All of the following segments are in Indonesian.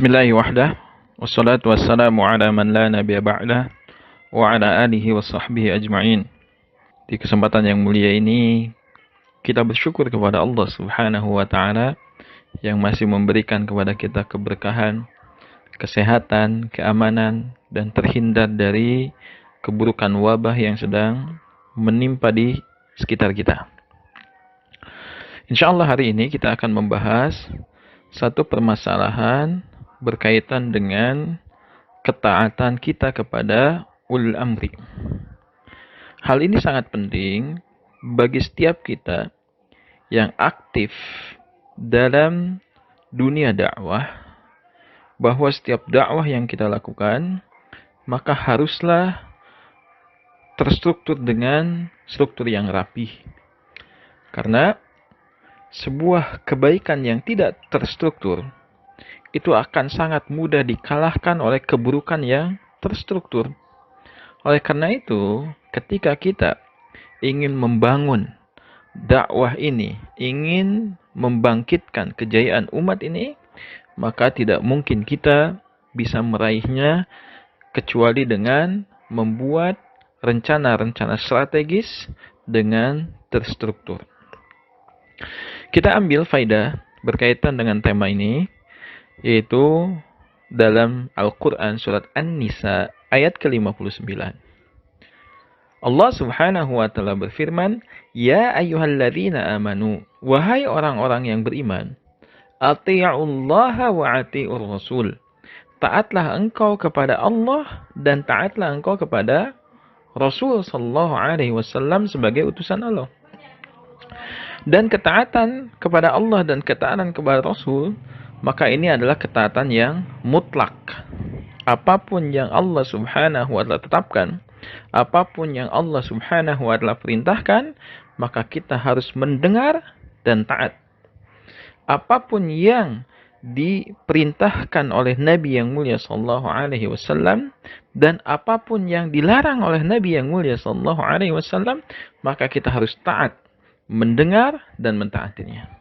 Bismillahirrahmanirrahim. Wassalatu wassalamu ala man la nabiyya ba'dah wa ala alihi wa sahbihi ajma'in. Di kesempatan yang mulia ini kita bersyukur kepada Allah Subhanahu wa taala yang masih memberikan kepada kita keberkahan, kesehatan, keamanan dan terhindar dari keburukan wabah yang sedang menimpa di sekitar kita. Insyaallah hari ini kita akan membahas satu permasalahan berkaitan dengan ketaatan kita kepada ulil amri. Hal ini sangat penting bagi setiap kita yang aktif dalam dunia dakwah, bahwa setiap dakwah yang kita lakukan maka haruslah terstruktur dengan struktur yang rapih. Karena sebuah kebaikan yang tidak terstruktur itu akan sangat mudah dikalahkan oleh keburukan yang terstruktur. Oleh karena itu, ketika kita ingin membangun dakwah ini, ingin membangkitkan kejayaan umat ini, maka tidak mungkin kita bisa meraihnya kecuali dengan membuat rencana-rencana strategis dengan terstruktur. Kita ambil faidah berkaitan dengan tema ini, yaitu dalam Al-Quran surat An-Nisa ayat ke-59. Allah Subhanahu wa taala berfirman, "Ya ayyuhalladzina amanu, wahai orang-orang yang beriman, athi'ullaha wa athi'ur rasul." Taatlah engkau kepada Allah dan taatlah engkau kepada Rasul sallallahu alaihi wasallam sebagai utusan Allah. Dan ketaatan kepada Allah dan ketaatan kepada Rasul, maka ini adalah ketaatan yang mutlak. Apapun yang Allah Subhanahu wa taala tetapkan, apapun yang Allah Subhanahu wa taala perintahkan, maka kita harus mendengar dan taat. Apapun yang diperintahkan oleh Nabi yang mulia sallallahu alaihi wasallam dan apapun yang dilarang oleh Nabi yang mulia sallallahu alaihi wasallam, maka kita harus taat, mendengar dan mentaatinya.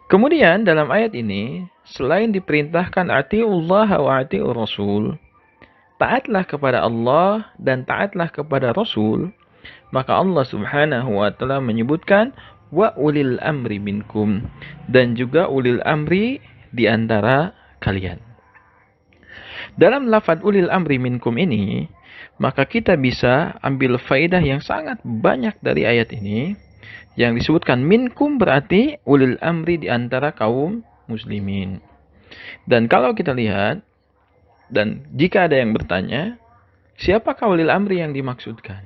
Kemudian dalam ayat ini, selain diperintahkan atiullah wa atiur rasul, taatlah kepada Allah dan taatlah kepada Rasul, maka Allah Subhanahu wa taala menyebutkan wa ulil amri minkum, dan juga ulil amri di antara kalian. Dalam lafaz ulil amri minkum ini, maka kita bisa ambil faedah yang sangat banyak dari ayat ini. Yang disebutkan minkum berarti ulil amri di antara kaum muslimin. Dan kalau kita lihat, dan jika ada yang bertanya, siapakah ulil amri yang dimaksudkan?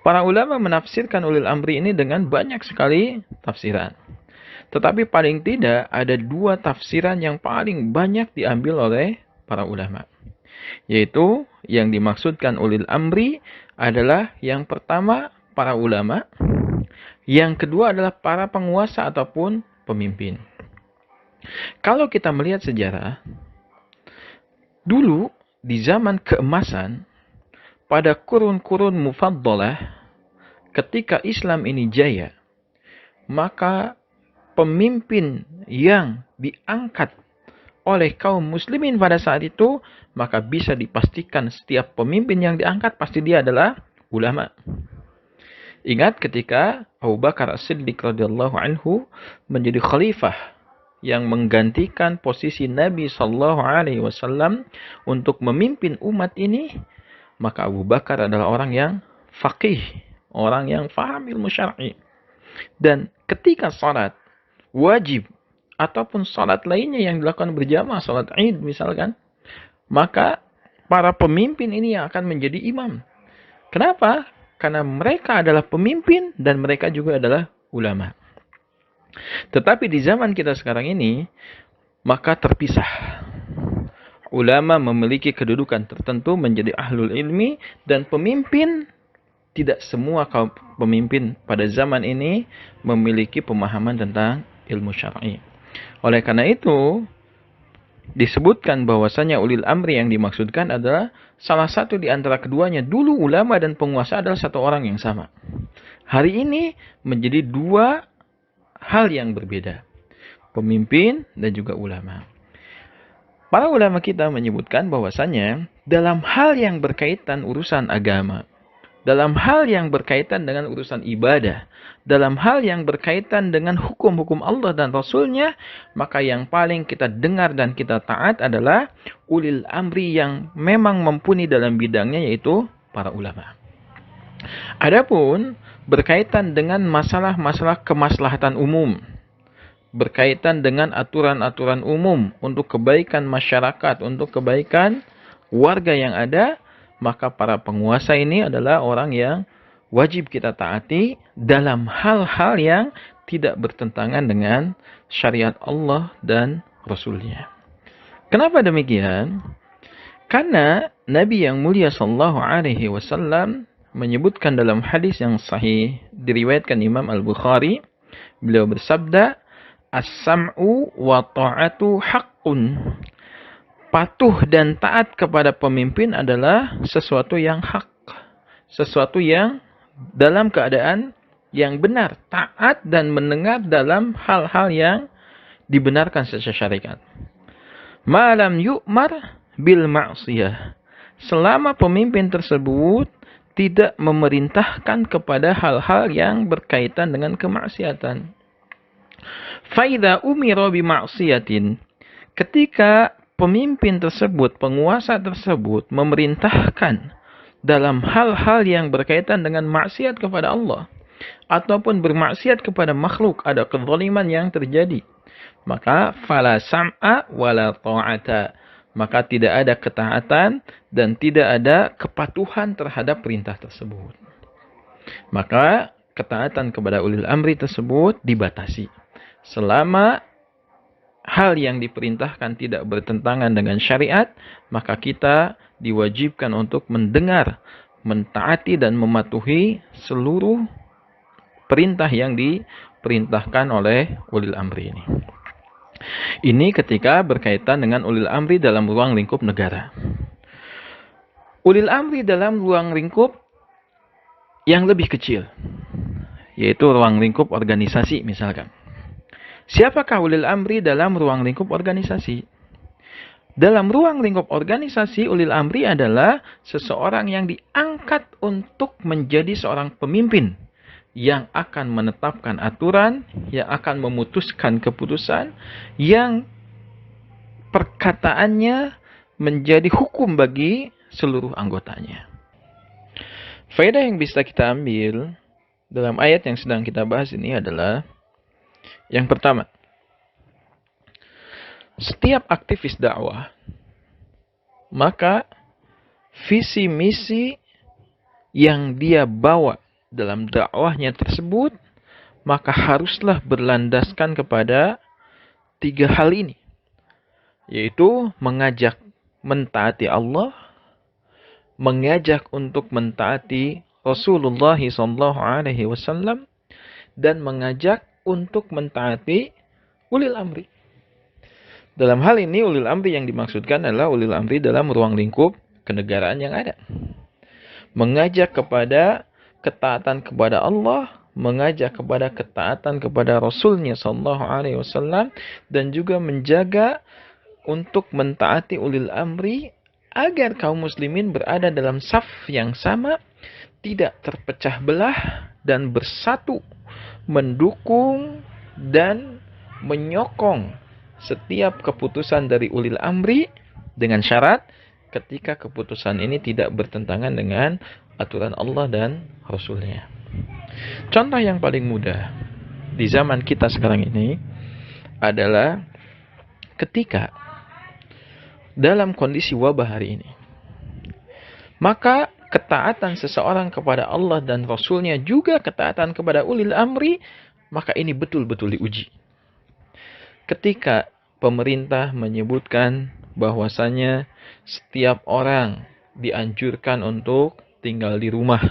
Para ulama menafsirkan ulil amri ini dengan banyak sekali tafsiran. Tetapi paling tidak ada dua tafsiran yang paling banyak diambil oleh para ulama. Yaitu yang dimaksudkan ulil amri adalah yang pertama para ulama, yang kedua adalah para penguasa ataupun pemimpin. Kalau kita melihat sejarah, dulu di zaman keemasan, pada kurun-kurun mufaddalah, ketika Islam ini jaya, maka pemimpin yang diangkat oleh kaum muslimin pada saat itu, maka bisa dipastikan setiap pemimpin yang diangkat pasti dia adalah ulama. Ingat ketika Abu Bakar As-Siddiq radhiyallahu anhu menjadi khalifah yang menggantikan posisi Nabi sallallahu alaihi wasallam untuk memimpin umat ini, maka Abu Bakar adalah orang yang faqih, orang yang faham ilmu syar'i. Dan ketika salat wajib ataupun salat lainnya yang dilakukan berjamaah, salat Id misalkan, maka para pemimpin ini yang akan menjadi imam. Kenapa? Karena mereka adalah pemimpin dan mereka juga adalah ulama. Tetapi di zaman kita sekarang ini, maka terpisah. Ulama memiliki kedudukan tertentu menjadi ahlul ilmi, dan pemimpin, tidak semua kaum pemimpin pada zaman ini memiliki pemahaman tentang ilmu syar'i. Oleh karena itu, disebutkan bahwasanya ulil amri yang dimaksudkan adalah salah satu di antara keduanya. Dulu ulama dan penguasa adalah satu orang yang sama. Hari ini menjadi dua hal yang berbeda. Pemimpin dan juga ulama. Para ulama kita menyebutkan bahwasanya dalam hal yang berkaitan urusan agama, dalam hal yang berkaitan dengan urusan ibadah, dalam hal yang berkaitan dengan hukum-hukum Allah dan Rasulnya, maka yang paling kita dengar dan kita taat adalah ulil amri yang memang mumpuni dalam bidangnya, yaitu para ulama. Adapun berkaitan dengan masalah-masalah kemaslahatan umum, berkaitan dengan aturan-aturan umum untuk kebaikan masyarakat, untuk kebaikan warga yang ada, maka para penguasa ini adalah orang yang wajib kita taati dalam hal-hal yang tidak bertentangan dengan syariat Allah dan Rasulnya. Kenapa demikian? Karena Nabi yang mulia sallallahu alaihi wasallam menyebutkan dalam hadis yang sahih diriwayatkan Imam Al-Bukhari, beliau bersabda, as-sam'u wa ta'atu haqqun. Patuh dan taat kepada pemimpin adalah sesuatu yang hak. Sesuatu yang dalam keadaan yang benar. Taat dan mendengar dalam hal-hal yang dibenarkan secara syariat. Malam yu'mar bil ma'siyah. Selama pemimpin tersebut tidak memerintahkan kepada hal-hal yang berkaitan dengan kemaksiatan. Faida umiro bima'siyatin. Ketika pemimpin tersebut, penguasa tersebut memerintahkan dalam hal-hal yang berkaitan dengan maksiat kepada Allah ataupun bermaksiat kepada makhluk, ada kezaliman yang terjadi, maka fala sam'a wala ta'ata. Maka tidak ada ketaatan dan tidak ada kepatuhan terhadap perintah tersebut. Maka ketaatan kepada ulil amri tersebut dibatasi. Selama hal yang diperintahkan tidak bertentangan dengan syariat, maka kita diwajibkan untuk mendengar, mentaati dan mematuhi seluruh perintah yang diperintahkan oleh ulil amri ini. Ini ketika berkaitan dengan ulil amri dalam ruang lingkup negara. Ulil amri dalam ruang lingkup yang lebih kecil, yaitu ruang lingkup organisasi misalkan. Siapakah ulil amri dalam ruang lingkup organisasi? Dalam ruang lingkup organisasi, ulil amri adalah seseorang yang diangkat untuk menjadi seorang pemimpin yang akan menetapkan aturan, yang akan memutuskan keputusan, yang perkataannya menjadi hukum bagi seluruh anggotanya. Faedah yang bisa kita ambil dalam ayat yang sedang kita bahas ini adalah yang pertama, setiap aktivis dakwah, maka visi misi yang dia bawa dalam dakwahnya tersebut, maka haruslah berlandaskan kepada 3 hal ini, yaitu mengajak mentaati Allah, mengajak untuk mentaati Rasulullah SAW, dan mengajak untuk mentaati ulil amri. Dalam hal ini ulil amri yang dimaksudkan adalah ulil amri dalam ruang lingkup kenegaraan yang ada. Mengajak kepada ketaatan kepada Allah, mengajak kepada ketaatan kepada Rasulnya SAW, dan juga menjaga untuk mentaati ulil amri agar kaum muslimin berada dalam saf yang sama, tidak terpecah belah dan bersatu, mendukung dan menyokong setiap keputusan dari ulil amri dengan syarat ketika keputusan ini tidak bertentangan dengan aturan Allah dan Rasulnya. Contoh yang paling mudah di zaman kita sekarang ini adalah ketika dalam kondisi wabah hari ini, maka ketaatan seseorang kepada Allah dan Rasulnya juga ketaatan kepada ulil amri, maka ini betul-betul diuji. Ketika pemerintah menyebutkan bahwasanya setiap orang dianjurkan untuk tinggal di rumah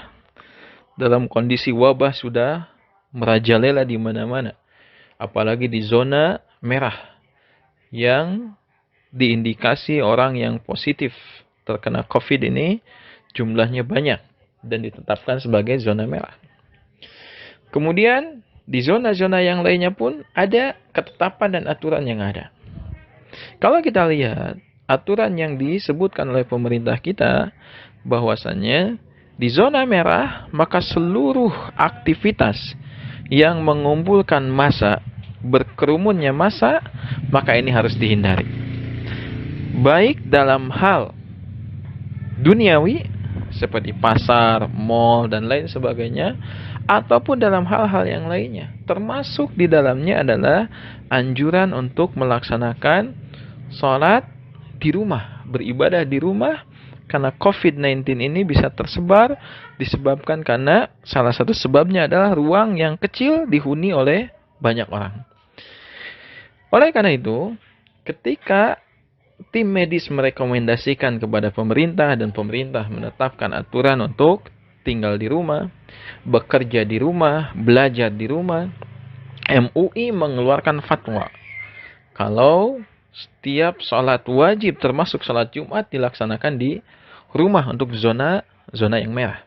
dalam kondisi wabah sudah merajalela di mana-mana, apalagi di zona merah yang diindikasi orang yang positif terkena COVID ini jumlahnya banyak dan ditetapkan sebagai zona merah. Kemudian di zona-zona yang lainnya pun ada ketetapan dan aturan yang ada. Kalau kita lihat aturan yang disebutkan oleh pemerintah kita, bahwasannya di zona merah, maka seluruh aktivitas yang mengumpulkan massa, berkerumunnya massa, maka ini harus dihindari. Baik dalam hal duniawi, seperti pasar, mall, dan lain sebagainya, ataupun dalam hal-hal yang lainnya. Termasuk di dalamnya adalah anjuran untuk melaksanakan sholat di rumah, beribadah di rumah, karena COVID-19 ini bisa tersebar disebabkan karena salah satu sebabnya adalah ruang yang kecil dihuni oleh banyak orang. Oleh karena itu, ketika tim medis merekomendasikan kepada pemerintah dan pemerintah menetapkan aturan untuk tinggal di rumah, bekerja di rumah, belajar di rumah, MUI mengeluarkan fatwa kalau setiap sholat wajib termasuk sholat Jumat dilaksanakan di rumah untuk zona yang merah.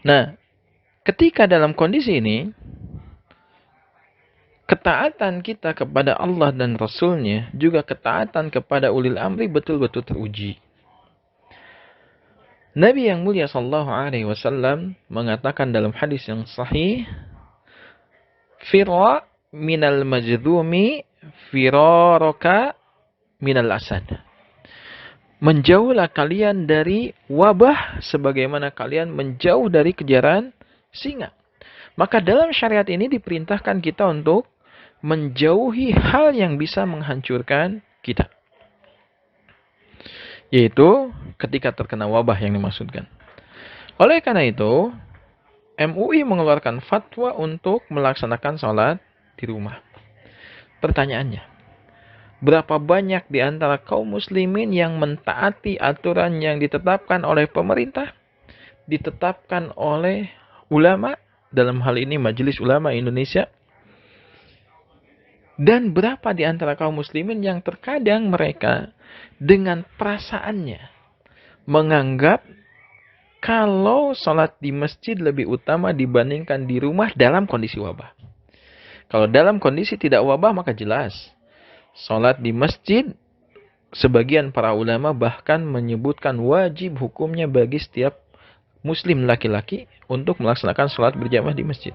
Nah, ketika dalam kondisi ini, ketaatan kita kepada Allah dan Rasul-Nya, juga ketaatan kepada ulil amri betul-betul teruji. Nabi yang mulia sallallahu alaihi wasallam mengatakan dalam hadis yang sahih, "Firra minal majdhumi firaraka minal asad." Menjauhlah kalian dari wabah sebagaimana kalian menjauh dari kejaran singa. Maka dalam syariat ini diperintahkan kita untuk menjauhi hal yang bisa menghancurkan kita. Yaitu ketika terkena wabah yang dimaksudkan. Oleh karena itu, MUI mengeluarkan fatwa untuk melaksanakan sholat di rumah. Pertanyaannya, berapa banyak di antara kaum muslimin yang mentaati aturan yang ditetapkan oleh pemerintah, ditetapkan oleh ulama, dalam hal ini Majelis Ulama Indonesia, dan berapa di antara kaum muslimin yang terkadang mereka dengan perasaannya menganggap kalau sholat di masjid lebih utama dibandingkan di rumah dalam kondisi wabah. Kalau dalam kondisi tidak wabah, maka jelas sholat di masjid, sebagian para ulama bahkan menyebutkan wajib hukumnya bagi setiap muslim laki-laki untuk melaksanakan sholat berjamaah di masjid.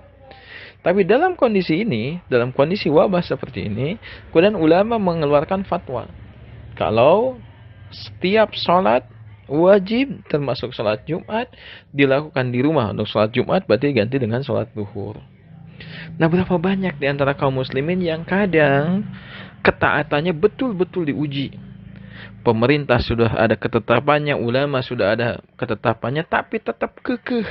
Tapi dalam kondisi ini, dalam kondisi wabah seperti ini, kemudian ulama mengeluarkan fatwa kalau setiap sholat wajib termasuk sholat Jumat dilakukan di rumah. Untuk sholat Jumat berarti ganti dengan sholat zuhur. Nah, berapa banyak di antara kaum muslimin yang kadang ketaatannya betul-betul diuji. Pemerintah sudah ada ketetapannya, ulama sudah ada ketetapannya, tapi tetap kekeh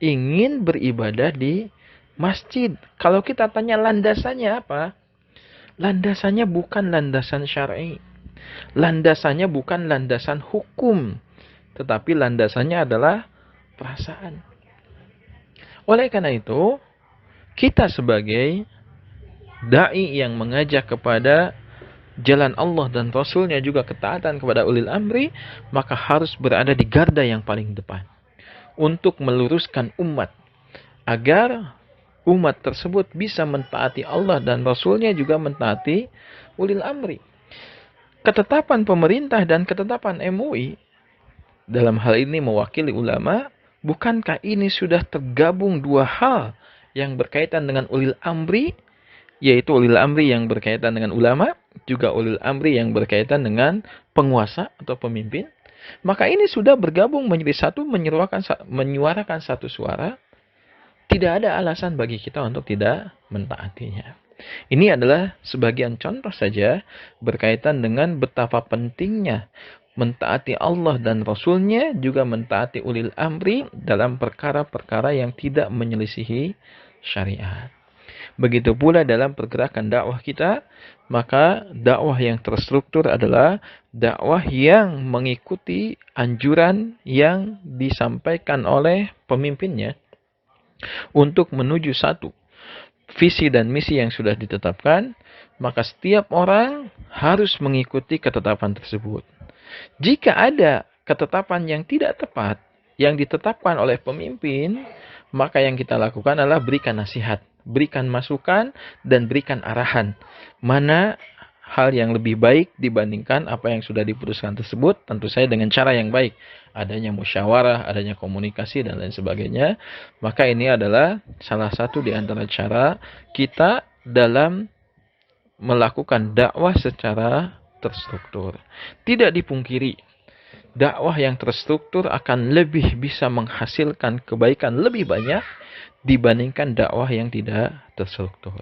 ingin beribadah di masjid. Kalau kita tanya landasannya apa? Landasannya bukan landasan syar'i. Landasannya bukan landasan hukum, tetapi landasannya adalah perasaan. Oleh karena itu, kita sebagai da'i yang mengajak kepada jalan Allah dan Rasul-Nya, juga ketaatan kepada ulil amri, maka harus berada di garda yang paling depan untuk meluruskan umat agar umat tersebut bisa mentaati Allah dan Rasul-Nya, juga mentaati ulil amri. Ketetapan pemerintah dan ketetapan MUI dalam hal ini mewakili ulama, bukankah ini sudah tergabung dua hal yang berkaitan dengan ulil amri, yaitu ulil amri yang berkaitan dengan ulama, juga ulil amri yang berkaitan dengan penguasa atau pemimpin? Maka ini sudah bergabung menjadi satu, menyuarakan satu suara. Tidak ada alasan bagi kita untuk tidak mentaatinya. Ini adalah sebagian contoh saja berkaitan dengan betapa pentingnya mentaati Allah dan Rasul-Nya, juga mentaati ulil amri dalam perkara-perkara yang tidak menyelisihi syariat. Begitu pula dalam pergerakan dakwah kita, maka dakwah yang terstruktur adalah dakwah yang mengikuti anjuran yang disampaikan oleh pemimpinnya untuk menuju satu visi dan misi yang sudah ditetapkan, maka setiap orang harus mengikuti ketetapan tersebut. Jika ada ketetapan yang tidak tepat yang ditetapkan oleh pemimpin, maka yang kita lakukan adalah berikan nasihat, berikan masukan, dan berikan arahan. Mana hal yang lebih baik dibandingkan apa yang sudah diputuskan tersebut, tentu saja dengan cara yang baik. Adanya musyawarah, adanya komunikasi, dan lain sebagainya. Maka ini adalah salah satu di antara cara kita dalam melakukan dakwah secara terstruktur. Tidak dipungkiri, dakwah yang terstruktur akan lebih bisa menghasilkan kebaikan lebih banyak dibandingkan dakwah yang tidak terstruktur.